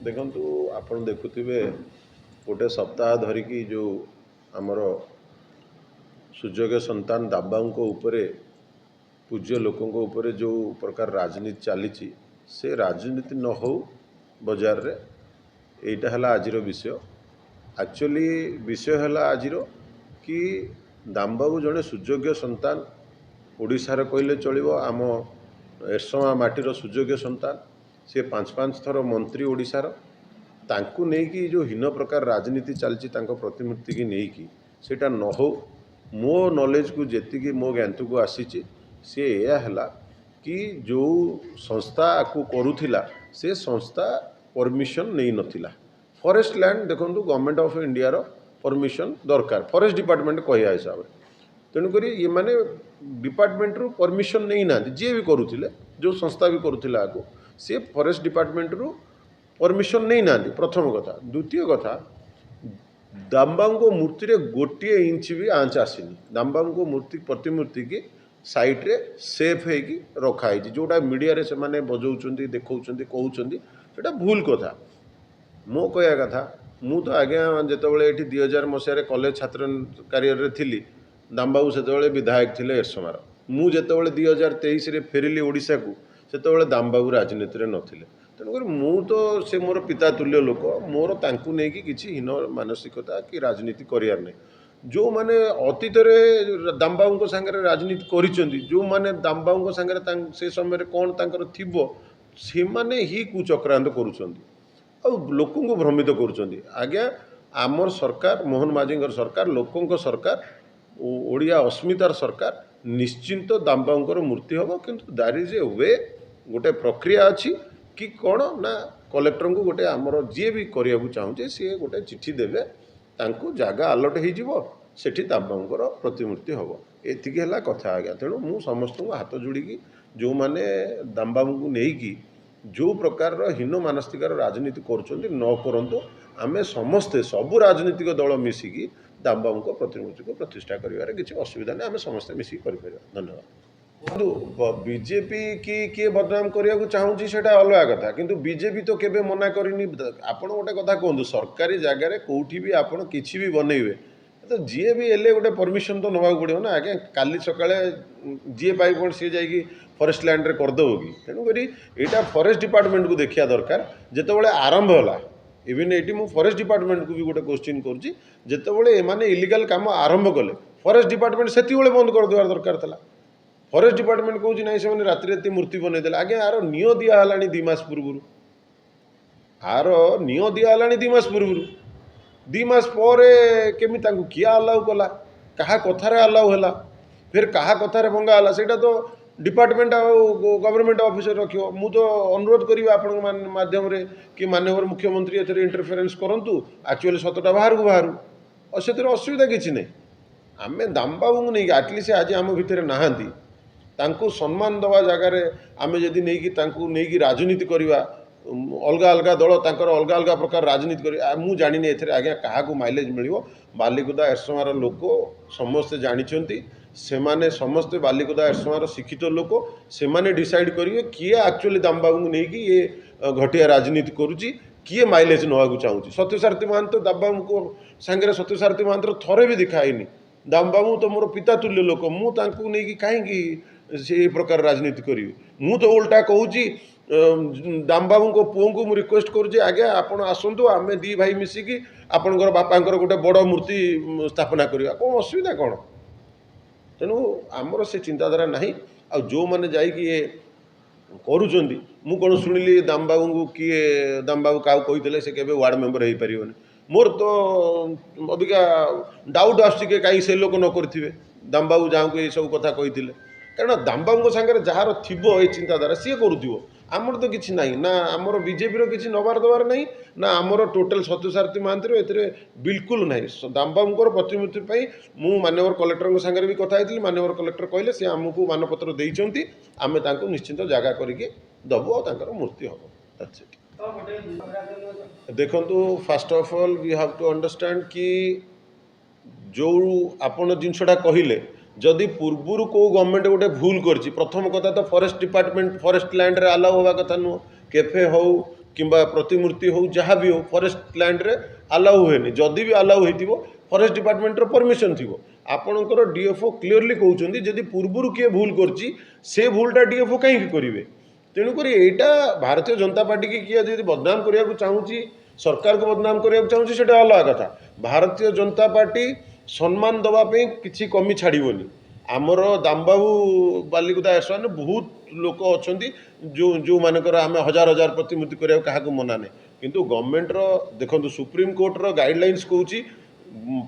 देखु आपण देखुवे गोटे सप्ताह धरिकी जो आमर सुजोग्य संतान दाबाओं उपरे पूज्य लोकों उपरे जो प्रकार राजनीति चली से राजनीति न हो बजार रे एटा हला आजिर विषय। एक्चुअली विषय हला आजिर कि दामबाबू जड़े सुजोग्य संतान ओडिशार कहले चलिबो आम एरसमा माटीर सुजोग्य संतान से 5 थर मंत्री ओडिशार तांकु नेकी जो हीन प्रकार राजनीति चलती प्रतिमूर्ति की नेकी सेटा न हो मो नॉलेज को जेतिकी मो ज्ञान को आसी सी है कि जो संस्था को करुथिला से संस्था परमिशन नहीं नथिला। फॉरेस्ट लैंड देखो गवर्नमेंट ऑफ इंडिया रो परमिशन दरकार फॉरेस्ट डिपार्टमेंट कहया हिसाब से तेणुक ये माने डिपार्टमेंट रू परमिशन नहीं ना जी भी करुथिले जो संस्था भी करुथिला आगो सी फॉरेस्ट डिपार्टमेंट रू परमिशन नहीं ना। प्रथम कथा। द्वितीय कथा दामबाबू मूर्ति रे गोटे इंच भी आंच आसीनी। दामबाबू मूर्ति प्रतिमूर्ति की साइट रे सेफ है कि रखाई जोटा मीडिया रे से माने बजाउछंती देखौछंती कहउछंती सेटा भूल कथा। मो कहया कथा मु तो आज्ञा जेतेबेले एठी 2000 मसीह कॉलेज छात्र कार्य रे थिली दामबाबू सेतेबेले विधायक थिले एरसमार। मु जेतेबेले 2023 रे फेरिली ओडिशा को सेतेबेले दामबाबू राजनीति रे नथिले। तेणुकर मु तो से मोर पिता तुल्य लोक मोर तांकु नै कि किछि हीन मानसिकता कि राजनीति करियार नै। जो माने अतीत रे दामबाबू संगे राजनीति करिसेंती जो माने दामबाबू संगे से समय कौन तांकर थिबो से माने ही कुचक्रांत करुछंती आ लोकों को भ्रमित करुछंती। आज्ञा आमर सरकार मोहन माझी सरकार लोकों सरकार ओडिया अस्मितार सरकार निश्चिंत दामबाबू मूर्ति हम किंतु दैट इज ए वे गोटे प्रक्रिया अच्छी कि कौन ना कलेक्टर को गोटे आमर जी भी करने चाहूँगे सी गोटे चिठी देवे तांकू जगह आलट हो सेठी दामबाबूर प्रतिमूर्ति हम एतिकी है कथा। आज्ञा तेणु मु समस्त हाथ जोड़ी जो मैंने दामबाबू को लेकिन जो प्रकार हीन मानसिकार राजनीति कर न करंतु आमे समस्ते सबू राजनीतिक दल मिसिकी दामबाबू प्रतिमूर्ति को प्रतिष्ठा करिवारे किसी असुविधा नहीं। आम समस्ते मिसिकी करिपारिबा। धन्यवाद। बीजेपी की किए बदनाम करने चाहूँगी से अलग कथा किंतु बीजेपी तो केबे मना करनी। आपड़ गोटे कथा कहतु सरकारी जगार कौटी भी आपड़ किसी भी बनइबे तो जी भी एले गोटे परमिशन तो नवा पड़ो ना। आज्ञा काली सकाळे जी पाई कौन सी जाइए फॉरेस्ट लैंड रे करदेव कि तेणुक यहाँ फॉरेस्ट डिपार्टमेंट को देखा दरकार जितेबाला आरंभ है। इवन ये मुझे फॉरेस्ट डिपार्टमेंट को भी गोटे क्वेश्चन करते एमाने इलीगल काम आरंभ कले फॉरेस्ट डिपार्टमेंट से बंद कर देवार दरकार था। फॉरेस्ट डिपार्टमेंट कहूँ ना से राति राति मूर्ति बनईदे। आज्ञा यार नियो दिहला 2 मास पूर्व आर नियो दिहला 2 मास पूर्व 2 मास पर केमी किए अलाउ कला क्या कथार अलाउ है फिर क्या कथार भंगा है सेटा तो डिपार्टमेंट गवर्नमेंट ऑफिसर रखियो। मु तो अनुरोध करी आपण माध्यम रे कि माननीय मुख्यमंत्री एथरे इंटरफेरेंस करंतु एक्चुअली सतटा बाहर को बाहर और से असुविधा किसी नहीं। आम दामबाबू को नहीं आटलिस्ट आज आम भितर नहांती तांको सम्मान दवा जगार आम जदि नहीं राजनीति करवा अलग अलग दल तांकर अलग अलग प्रकार राजनीति कर मु जानी एथरे आज्ञा क्या माइलेज मिलियो। बालिकुदा एरसमार लोक समस्ते जानिछंती सेमाने समस्ते बालिकुदा एरसमार शिक्षित लोक सेमाने डिसाइड करेंगे किए एक्चुअली दामबाबू को लेकिन ये घटिया राजनीति करुच्ची किए माइलेज नवाक चाहूँगी। सत्यसारथी महांत तो दामबाबू को सांगे सत्यसारथी महांतर थरे भी दिखाईनी। दामबाबू तो मोर पिता तुल्य लोक मु तांकु नहीं कहीं से प्रकार राजनीति करी मु तो उल्टा कहूँ दामबाबू को पुओं को रिक्वेस्ट करुँचे आज्ञा आपण आसतु आम 2 भाई मिसिकी आपणकर बापांकर गोटे बड़ मूर्ति स्थापना करवा कौन असुविधा कौन। तेणु आमर से चिंताधारा नहीं आ जो मैंने जाइए ये करुँच मु कौन शुणिली दामबाबू को किए दामबाबू क्या कही से केबे वार्ड मेंबर हो पारे मोर तो अबिका डाउट आसुचे कहीं से लोक न करेंगे दामबाबू जहाँ को ये सब कथा कही कारण दामबाबू सागर जार थी ये चिंताधारा सी करूँ आमर तो किसी ना ना आमर बीजेपी किसी नबार दबार ना ना आमर टोटाल सत्यसारथी महांती ए बिल्कुल ना दामबाबू प्रतिमूर्ति मु माननीय कलेक्टर सागर भी कथा होती माननीय कलेक्टर कहले सी आमको मानपत्र देते आम निश्चिंत जगह करके दबु और मूर्ति हम देखु। First of all we have to understand कि जो आपण जिनसटा कहले जदि पूर्वर को गवर्नमेंट गोटे भूल कर प्रथम कथा तो फॉरेस्ट डिपार्टमेंट फॉरेस्ट लैंड रे अलाउ होगा कथा नुह कैफे हो किंबा प्रतिमूर्ति हो जहाँ भी हो फॉरेस्ट लैंड रे अलाउ हुए जदि भी अलाउ हो फॉरेस्ट डिपार्टमेंट परमिशन थी आपणकर डीएफओ क्लीयरली कहते जदि पूर्वर किए भूल करछि से भूलटा डीएफओ कहीं करेंगे तेणुक यहाँ भारतीय जनता पार्टी की किए यदि बदनाम करने को चाहूँगी सरकार को बदनाम करने को चाहूँगी सेटा अलग कथा भारतीय जनता पार्टी सम्मान दवाई किसी कमी छाड़बनी आमर दामबाबू बालिकुदा एसवान बहुत लोक अच्छा जो जो मानकर आम हजार हजार प्रतिमूर्ति करने क्या मना नहीं किंतु गवर्नमेंटर देखो सुप्रीम कोर्टर गाइडलाइंस कौन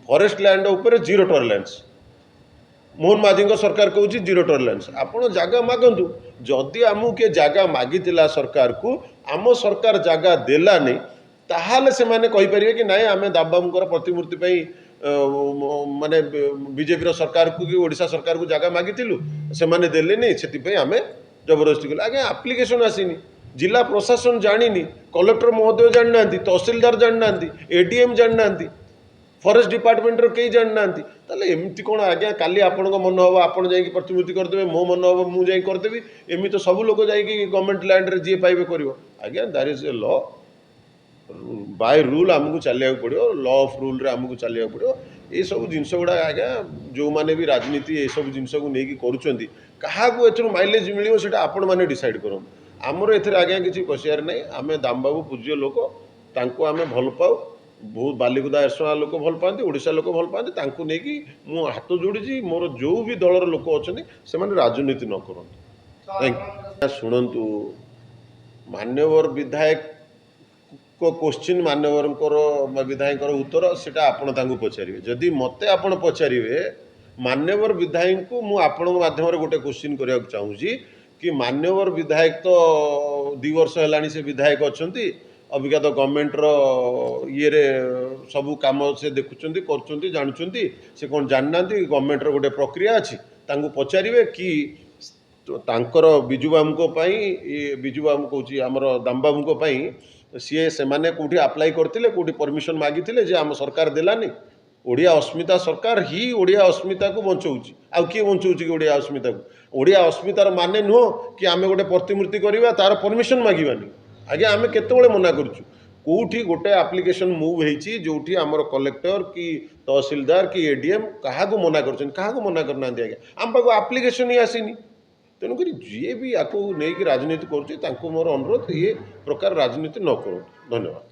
फॉरेस्ट लैंड उपर जीरो टॉलरेंस मोहन माझी सरकार कहूँ जीरो टॉलरेंस आपड़ जगह मागंतु जदि आमको किए जगह मागिला सरकार को आम सरकार जगह देलानी ताहले से माने कहि परिबे कि नाई आमे दाबामुकर प्रतिमूर्ति माने बीजेपी सरकार को कि ओडिशा सरकार को जगह मागिलु से माने देले नहीं से आमे जबरदस्ती कले आगे आप्लिकेशन आसीनी जिला प्रशासन जानी कलेक्टर महोदय जाना तहसिलदार जाना एडीएम जाना फॉरेस्ट डिपार्टमेंट कई जाना एमती कौन आज्ञा काली आपण मन हम आप प्रतिमूर्ति करदे मो मन हम मुझे करदेवी एमती तो सब लोग जाकि गवर्नमेंट लैंड रे जी पाइबे कर आज्ञा that is a law by rule आमको चलिया पड़ो लॉ ऑफ रूल रे आमको चलिया पड़ो ये सब जिनस गुड़ा आज्ञा जो मैंने भी राजनीति ये सब जिनस को लेकिन करुँच क्या माइलेज मिले से आपण मैंने डिसाइड करूँ आमर एथेर आज्ञा किसी कसियार नहीं आम दामबाबू पूज्य लोक तांको आमे भल पाऊ बहुत बालिकुदा एरसोना लोक भल पाती ओडिशा लोक भल पाती नहीं मु हाथ जोड़ी मोर जो भी दलर लोक अच्छा से राजनीति न करते शुणु मान्यवर विधायक को क्वेश्चन मान्यवर विधायक उत्तर सेटा आपण तांको पचारे जदि मते आपण पचारे मान्यवर विधायक को मु आपण माध्यम गोटे क्वेश्चन करने चाहूँगी कि मान्यवर विधायक तो 2 वर्ष है से विधायक अच्छा अबिका तो गवर्नमेंटर ये सबू कम से देखुं कर जानते से कौन जानना गवर्नमेंटर गोटे प्रक्रिया अच्छी पचारे कि तांकर बिजु बाबू बिजु बाबू कहूँ आमर दामबाबू सी से मैंने कौटी अप्लाई करते कौटी परमिशन मागी जे आम सरकार देलानी ओडिया अस्मिता सरकार ही ओडिया अस्मिता को बचाऊँगी आउ किए बचाऊँ कि ओडिया अस्मिता को ओडिया अस्मितार माने नुह कि आम गोटे प्रतिमूर्ति करवा तार परमिशन मागिबानी आज्ञा आम केतबेले मना करूँ कौटी गोटे आप्लिकेशन मूव होती जो आमर कलेक्टर कि तहसिलदार कि एडीएम क्या मना कर मना करना आज्ञा आम पाक आप्लिकेशन ही आसीनी तेणुक जी भी या नहीं राजनीति करुँच मोर अनुरोध ये प्रकार राजनीति न करूँ धन्यवाद।